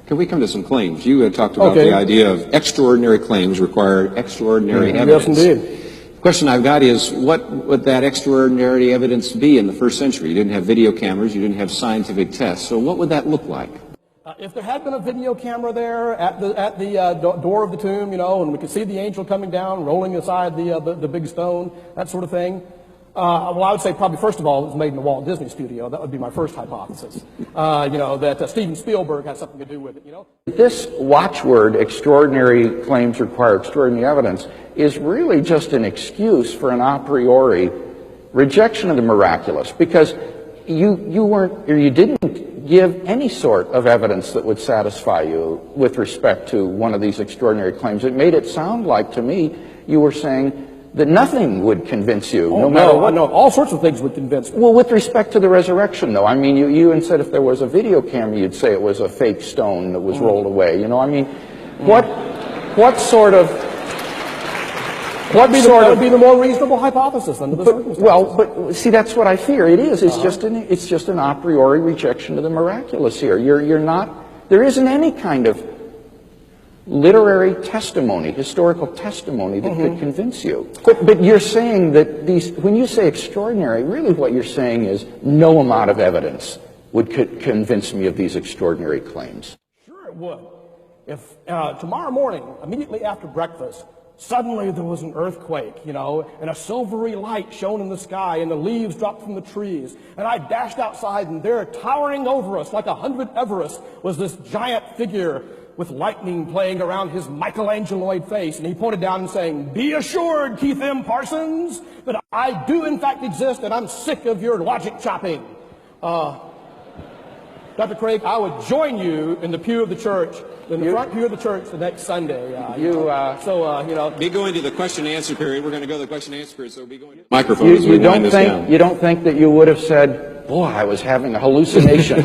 Can we come to some claims? You had talked about the idea of extraordinary claims require extraordinary evidence. Yes, indeed. The question I've got is, what would that extraordinary evidence be in the first century? You didn't have video cameras, you didn't have scientific tests, so what would that look like? If there had been a video camera there at the door of the tomb, you know, and we could see the angel coming down, rolling aside the big stone, that sort of thing. Well, I would say probably first of all it was made in the Walt Disney Studio. That would be my first hypothesis. You know, that Steven Spielberg had something to do with it. You know, this watchword, extraordinary claims require extraordinary evidence, is really just an excuse for an a priori rejection of the miraculous, because you didn't give any sort of evidence that would satisfy you with respect to one of these extraordinary claims. It made it sound like, to me, you were saying that nothing would convince you, no matter what. No, all sorts of things would convince me. Well, with respect to the resurrection, though, I mean, you said if there was a video camera, you'd say it was a fake stone that was rolled away. You know, I mean, what sort of... That would be the more reasonable hypothesis under the circumstances. Well, but see, that's what I fear. It is. It's just an a priori rejection of the miraculous here. You're not. There isn't any kind of literary testimony, historical testimony that could convince you. But you're saying that when you say extraordinary, really what you're saying is no amount of evidence would convince me of these extraordinary claims. Sure it would. If tomorrow morning, immediately after breakfast, suddenly there was an earthquake, you know, and a silvery light shone in the sky, and the leaves dropped from the trees, and I dashed outside, and there, towering over us like 100 Everests, was this giant figure with lightning playing around his Michelangeloid face, and he pointed down and saying, "Be assured, Keith M. Parsons, that I do in fact exist, and I'm sick of your logic chopping." Dr. Craig, I would join you in the pew of the church, in the front pew of the church the next Sunday. You know. Be going to the question and answer period. We're going to go to the question and answer period, so we'll be going to microphones. You don't think that you would have said, "Boy, I was having a hallucination."